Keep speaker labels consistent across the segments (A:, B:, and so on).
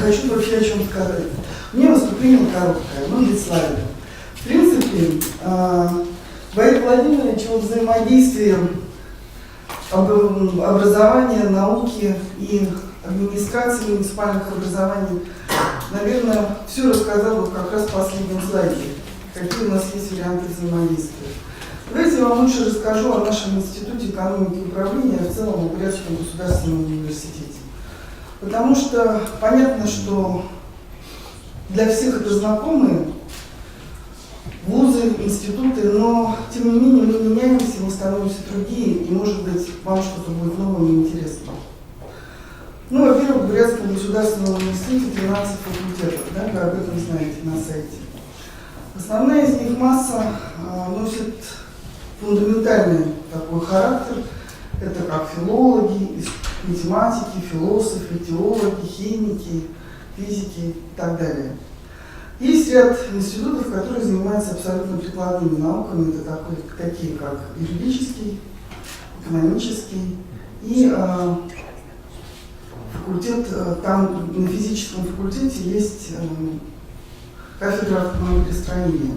A: Хочу вообще о чем сказать. У меня выступление короткое, но без слайдов. В принципе, Борис Владимирович о взаимодействии образования, науки и администрации муниципальных образований, наверное, все рассказал вот как раз в последнем слайде, какие у нас есть варианты взаимодействия. Давайте я вам лучше расскажу о нашем Институте экономики и управления, а в целом о Бурятском государственном университете. Потому что понятно, что для всех это знакомые вузы, институты, но тем не менее мы меняемся, мы становимся другие, и может быть вам что-то будет новым и интересным. Ну, во-первых, в Бурятском государственном университете 13 факультетов, да, вы об этом знаете на сайте. Основная из них масса носит фундаментальный такой характер. Это как филологи, математики, философы, теологи, химики, физики и так далее. Есть ряд институтов, которые занимаются абсолютно прикладными науками. Это такие как юридический, экономический и факультет, там на физическом факультете есть кафедра автомобилестроения.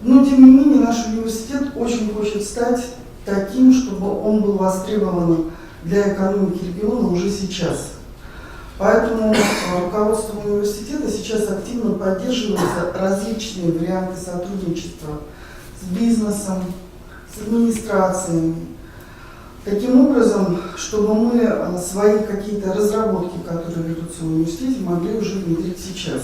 A: Но, тем не менее, наш университет очень хочет стать таким, чтобы он был востребован для экономики региона уже сейчас. Поэтому руководством университета сейчас активно поддерживаются различные варианты сотрудничества с бизнесом, с администрациями. Таким образом, чтобы мы свои какие-то разработки, которые ведутся в университете, могли уже внедрить сейчас.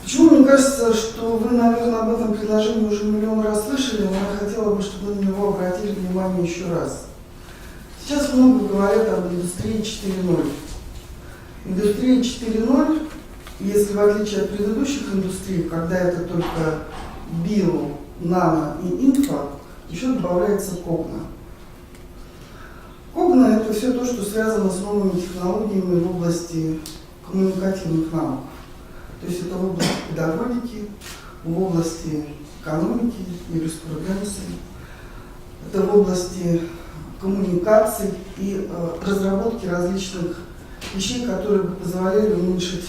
A: Почему мне кажется, что вы, наверное, об этом предложении уже миллион раз слышали, но я хотела бы, чтобы вы на него обратили внимание еще раз. Сейчас много говорят об индустрии 4.0. Индустрия 4.0, если в отличие от предыдущих индустрий, когда это только био, нано и инфо, еще добавляется когна. Когна – это все то, что связано с новыми технологиями в области коммуникативных наук. То есть это в области педагогики, в области экономики, юриспруденции, это в области коммуникаций и разработки различных вещей, которые бы позволяли уменьшить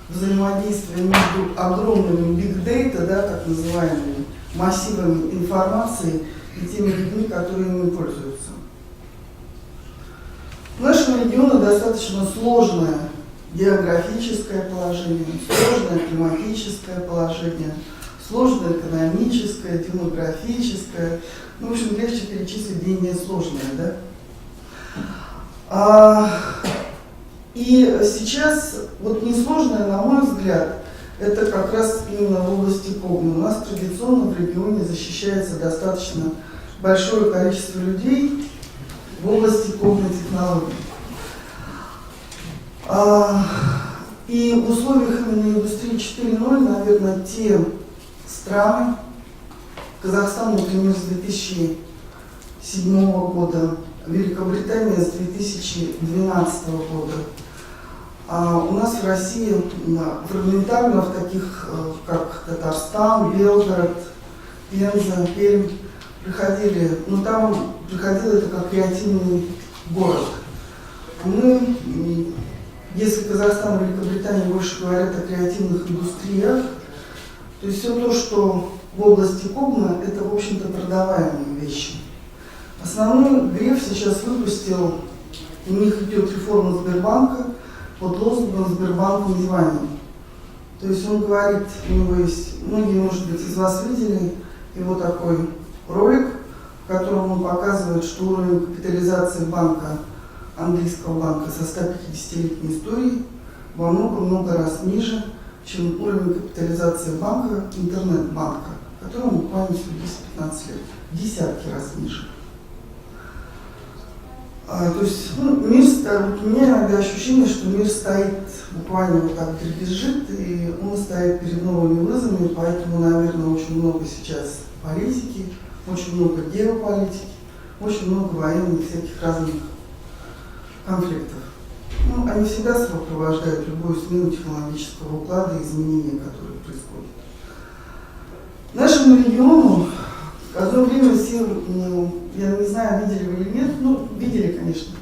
A: взаимодействие между огромными big data, да, так называемыми, массивами информации и теми людьми, которые ими пользуются. В нашем регионе достаточно сложное географическое положение, сложное климатическое положение, сложное экономическое, демографическое. Ну, в общем, легче перечислить менее сложное, да? И сейчас, вот несложное, на мой взгляд, это как раз именно в области когны. У нас традиционно в регионе защищается достаточно большое количество людей в области когной технологий. И в условиях именно индустрии 4.0, наверное, те страны, Казахстан, например, с 2007 года, Великобритания с 2012 года, у нас в России фрагментарно в таких, как Татарстан, Белгород, Пенза, Пермь, приходили, но там приходило это как креативный город. Мы, если Казахстан и Великобритания больше говорят о креативных индустриях, то есть все то, что в области когна, это, в общем-то, продаваемые вещи. Основной Греф сейчас выпустил, у них идет реформа Сбербанка под лозунгом «Сбербанк не звонит». То есть он говорит, у него есть, многие, может быть, из вас видели его такой ролик, в котором он показывает, что уровень капитализации банка, английского банка со 150-летней историей во много-много раз ниже, чем уровень капитализации банка, интернет-банка, которому буквально 10-15 лет, десятки раз ниже. То есть мир, у меня иногда ощущение, что мир стоит буквально вот так дребезжит, и он стоит перед новыми вызовами, поэтому, наверное, очень много сейчас политики, очень много геополитики, очень много военных всяких разных конфликтов. Ну, они всегда сопровождают любую смену технологического уклада и изменения, которые происходят. Нашему региону одно время все, я не знаю, видели вы или нет, ну, видели, конечно,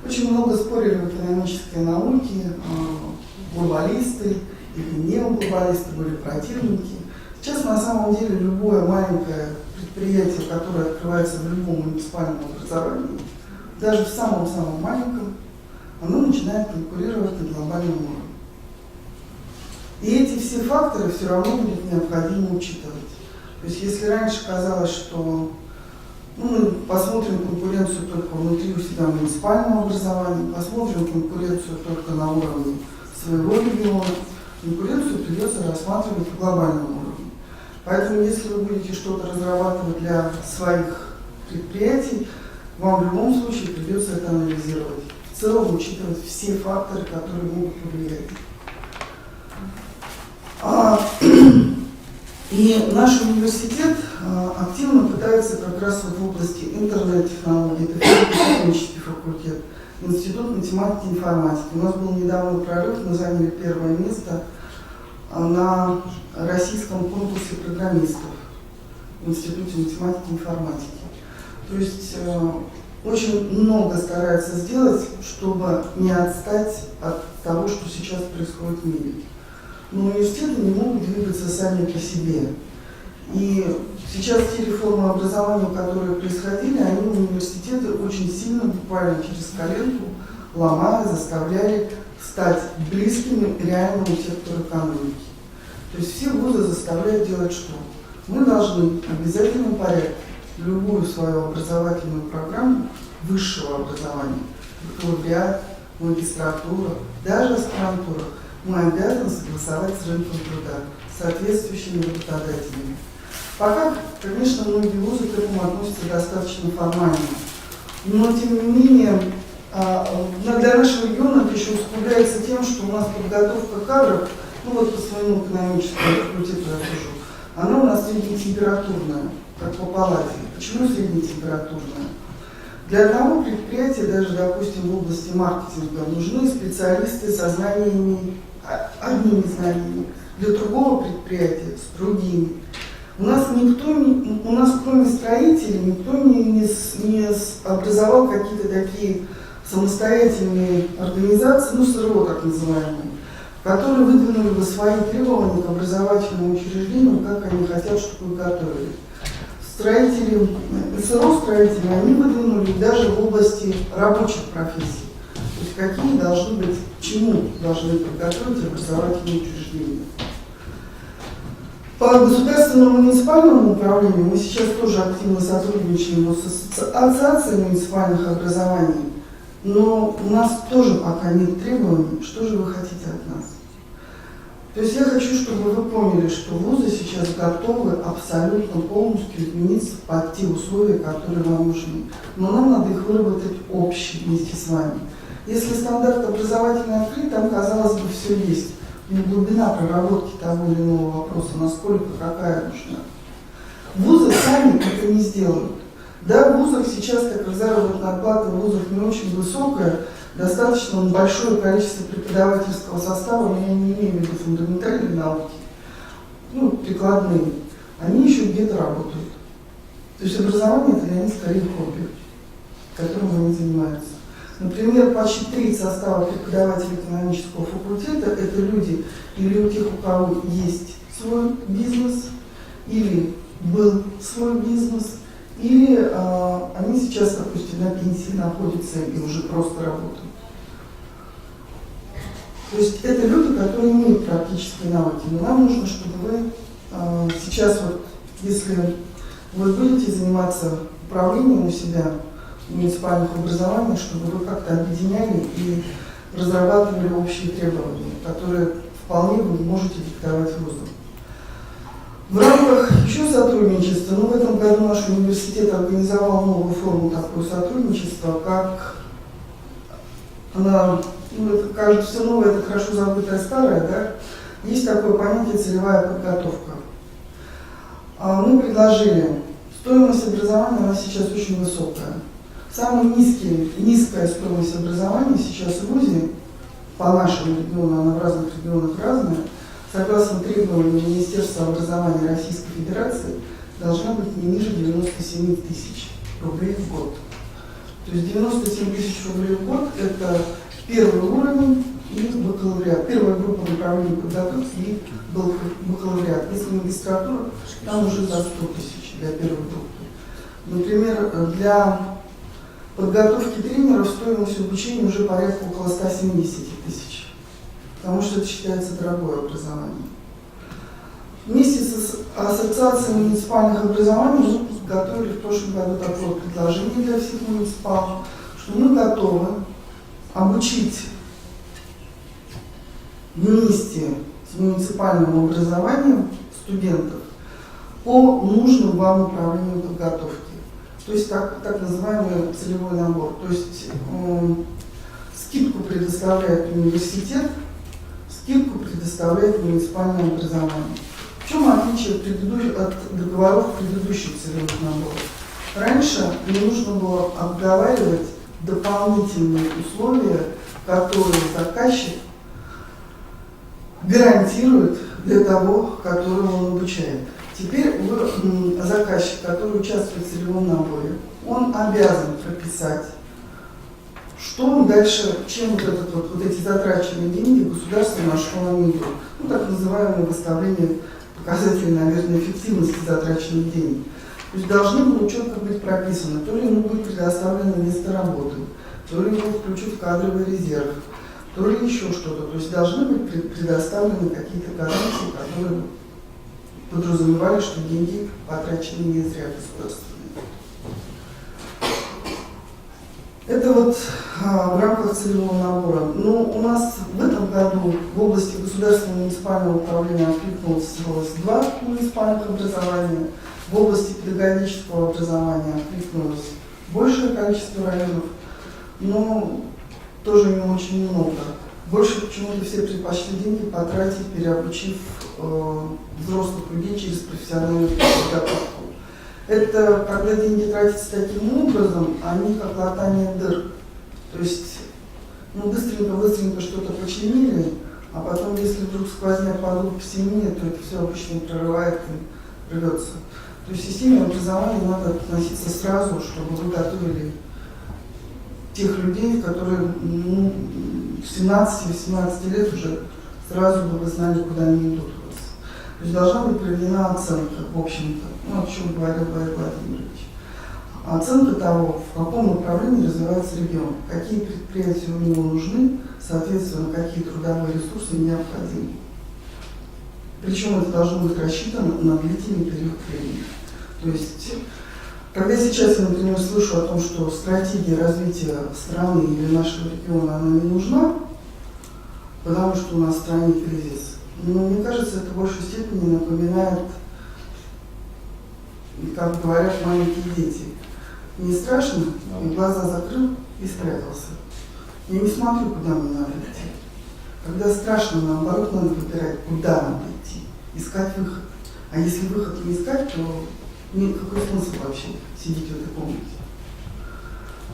A: очень много спорили в экономической науке, глобалисты или неоглобалисты, были противники. Сейчас на самом деле любое маленькое предприятие, которое открывается в любом муниципальном образовании, даже в самом-самом маленьком, оно начинает конкурировать на глобальном уровне. И эти все факторы все равно будет необходимо учитывать. То есть если раньше казалось, что мы посмотрим конкуренцию только внутри у себя муниципального образования, посмотрим конкуренцию только на уровне своего региона, конкуренцию придется рассматривать в глобальном уровне. Поэтому если вы будете что-то разрабатывать для своих предприятий, вам в любом случае придется это анализировать. В целом учитывать все факторы, которые могут повлиять. И наш университет активно пытается как раз вот в области интернет-технологий, это физико-технический факультет, Институт математики и информатики. У нас был недавно прорыв, мы заняли первое место на российском конкурсе программистов в Институте математики и информатики. То есть очень много старается сделать, чтобы не отстать от того, что сейчас происходит в мире. Но университеты не могут двигаться сами по себе. И сейчас те реформы образования, которые происходили, они университеты очень сильно, буквально через коленку, ломая, заставляли стать близкими реальному сектору экономики. То есть все вузы заставляют делать что? Мы должны в обязательном порядке любую свою образовательную программу высшего образования, бакалавриат, магистратура, даже аспирантура, мы обязаны согласовать с рынком труда, с соответствующими работодателями. Пока, конечно, многие вузы к этому относятся достаточно формально, но тем не менее для нашего региона это еще усугубляется тем, что у нас подготовка кадров, ну вот по своему экономическому факультету я скажу, она у нас среднетемпературная, как по палате. Почему среднетемпературная? Для одного предприятия, даже, допустим, в области маркетинга, нужны специалисты со знаниями, одними знаниями, для другого предприятия с другими. У нас кроме строителей, никто не образовал какие-то такие самостоятельные организации, СРО так называемые, которые выдвинули бы свои требования к образовательным учреждениям, как они хотят, чтобы их готовили. Строители, СРО-строители, они выдвинули даже в области рабочих профессий. То есть какие должны быть, к чему должны подготовить образовательные учреждения. По государственному муниципальному управлению мы сейчас тоже активно сотрудничаем с ассоциацией муниципальных образований, но у нас тоже пока нет требований, что же вы хотите от нас. То есть я хочу, чтобы вы поняли, что вузы сейчас готовы абсолютно полностью измениться под те условия, которые нам нужны. Но нам надо их выработать общие вместе с вами. Если стандарт образовательный открыт, там, казалось бы, все есть. Но глубина проработки того или иного вопроса, насколько, какая нужна. Вузы сами это не сделают. Да, в вузах сейчас, так как заработная плата в вузах не очень высокая, достаточно большое количество преподавательского состава, но я не имею в виду фундаментальные науки, прикладные, они еще где-то работают. То есть образование это для них скорее хобби, которым они занимаются. Например, почти треть состава преподавателей экономического факультета это люди или у тех, у кого есть свой бизнес, или был свой бизнес, или они сейчас, допустим, на пенсии находятся и уже просто работают. То есть это люди, которые имеют практические навыки. Но нам нужно, чтобы вы сейчас, если вы будете заниматься управлением у себя в муниципальных образованиях, чтобы вы как-то объединяли и разрабатывали общие требования, которые вполне вы можете диктовать вузам. В рамках еще сотрудничества, в этом году наш университет организовал новую форму такого сотрудничества, как она, это кажется, все новое, это хорошо забытое старое, да? Есть такое понятие целевая подготовка. Мы предложили, стоимость образования она сейчас очень высокая. Самая низкая стоимость образования сейчас в ВУЗе, по нашему региону, она в разных регионах разная, согласно требованиям Министерства образования Российской Федерации, должна быть не ниже 97 тысяч рублей в год. То есть 97 тысяч рублей в год – это первый уровень и бакалавриат. Первая группа направлений подготовки и бакалавриат. Если магистратура, там уже за 100 тысяч для первой группы. Например, для подготовки тренеров стоимость обучения уже порядка около 170 тысяч, потому что это считается дорогое образование. Вместе с Ассоциацией муниципальных образований мы подготовили в прошлом году такое предложение для всех муниципалов, что мы готовы обучить вместе с муниципальным образованием студентов по нужным вам направлениям подготовки. То есть так называемый целевой набор. То есть скидку предоставляет университет, скидку предоставляет муниципальное образование. В чем отличие от договоров предыдущих целевых наборов? Раньше не нужно было обговаривать дополнительные условия, которые заказчик гарантирует для того, которого он обучает. Теперь заказчик, который участвует в целевом наборе, он обязан прописать, что он дальше, чем вот эти затраченные деньги государство на что они идут. Ну, так называемое выставление показателей, наверное, эффективности затраченных денег. То есть должны было четко быть прописано, то ли ему будет предоставлено место работы, то ли его включат в кадровый резерв, то ли еще что-то. То есть должны быть предоставлены какие-то гарантии, которые подразумевали, что деньги потрачены не зря государственные. Это вот в рамках целевого набора. Но у нас в этом году в области государственного муниципального управления откликнулось 2 муниципальных образования, в области педагогического образования откликнулось большее количество районов, но тоже не очень много. Больше почему-то все предпочли деньги потратить, переобучив взрослых людей через профессиональную подготовку. Это когда деньги тратятся таким образом, они как латание дыр. То есть, быстренько что-то починили, а потом, если вдруг сквозняк подул по семье, то это все обычно прорывает и рвется. То есть в системе образования надо относиться сразу, чтобы вы готовили тех людей, которые в 17-18 лет уже сразу бы вы знали, куда они идут у вас. То есть должна быть проведена оценка, в общем-то, о чем говорил Владимир Владимирович. Оценка того, в каком направлении развивается регион, какие предприятия у него нужны, соответственно, какие трудовые ресурсы необходимы. Причем это должно быть рассчитано на длительный период времени. То есть, когда сейчас я, например, слышу о том, что стратегия развития страны или нашего региона она не нужна, потому что у нас в стране кризис, но мне кажется, это в большей степени напоминает, как говорят маленькие дети. Не страшно, и глаза закрыл и спрятался. Я не смотрю, куда мне надо идти. Когда страшно, наоборот, надо выбирать, куда надо идти, искать выход. А если выход не искать, то нет какой смысл вообще сидеть в этой комнате.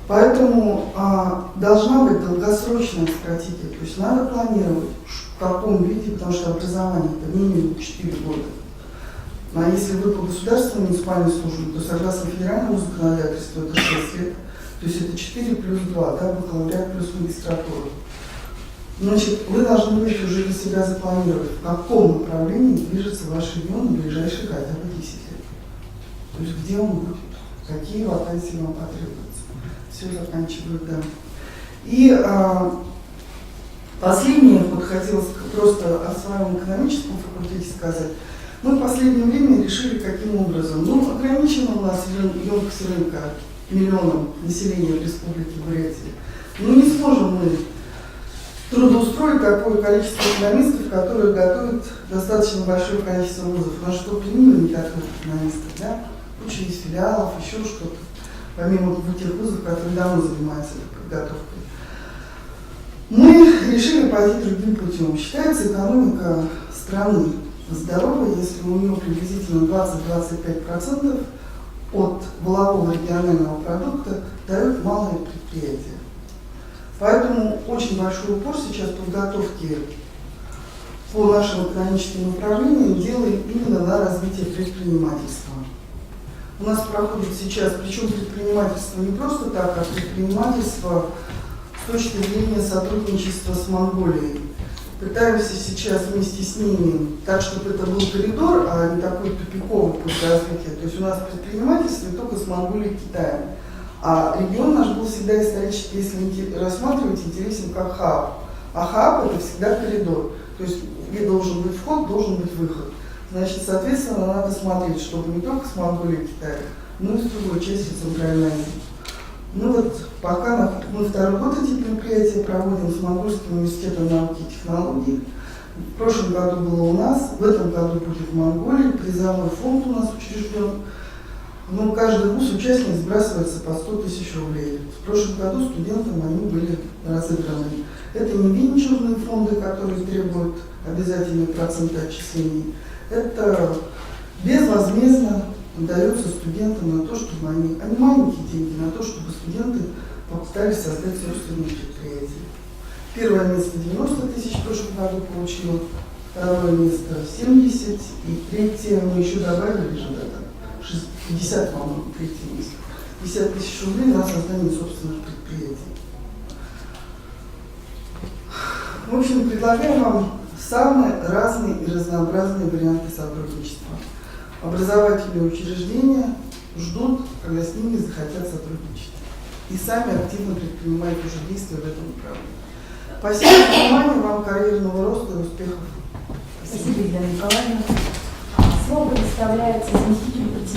A: Поэтому должна быть долгосрочная стратегия. То есть надо планировать, в каком виде, потому что образование это минимум 4 года. А если вы по государственной муниципальной службе, то согласно федеральному законодательству это 6 лет. То есть это 4 плюс 2, да, бакалавриат плюс магистратура. Значит, вы должны будете уже для себя запланировать, в каком направлении движется ваш регион в ближайшие хотя бы 10 лет. То есть где он будет, какие вакансии вам потребуются. Все заканчиваю, да. И последнее, вот хотелось просто о своем экономическом факультете сказать. Мы в последнее время решили, каким образом. Ограничена у нас емкость рынка миллионом населения в Республике Бурятия. Не сможем мы трудоустроить такое количество экономистов, которые готовят достаточно большое количество вузов. У нас что, пленили не таких экономистов, да? Куча есть филиалов, еще что-то, помимо тех вузов, которые давно занимаются этой подготовкой. Мы решили пойти другим путем. Считается экономика страны здоровой, если у нее приблизительно 20-25% от валового регионального продукта дают малые предприятия. Поэтому очень большой упор сейчас в подготовке по нашим экономическим направлениям делаем именно на развитие предпринимательства. У нас проходит сейчас, причем предпринимательство не просто так, а предпринимательство с точки зрения сотрудничества с Монголией. Пытаемся сейчас вместе с ними, так, чтобы это был коридор, а не такой тупиковый путь развития. То есть у нас предпринимательство только с Монголией и Китаем. А регион наш был всегда исторически, если рассматривать, интересен как хаб. А хаб это всегда коридор. То есть где должен быть вход, должен быть выход. Значит, соответственно, надо смотреть, чтобы не только с Монголией и Китаем, но и с другой части Центральной Азии. Ну вот, пока мы второй год эти мероприятия проводим с Монгольским университетом науки и технологий. В прошлом году было у нас, в этом году будет в Монголии, призовой фонд у нас учрежден. Ну, каждый вуз-участник сбрасывается по 100 тысяч рублей. В прошлом году студентам они были разыграны. Это не венчурные фонды, которые требуют обязательный процент отчислений. Это безвозмездно дается студентам на то, чтобы они маленькие деньги, на то, чтобы студенты попытались создать собственные предприятия. Первое место 90 тысяч в прошлом году получило, второе место 70, и третье мы еще добавили же, да, 50, по-моему, третье место. 50 тысяч рублей на создание собственных предприятий. В общем, предлагаем вам самые разные и разнообразные варианты сотрудничества. Образовательные учреждения ждут, когда с ними захотят сотрудничать. И сами активно предпринимают уже действия в этом направлении. Спасибо за внимание, вам карьерного роста и успехов.
B: Спасибо, Елена Николаевна. Слово предоставляется заместителю председателя.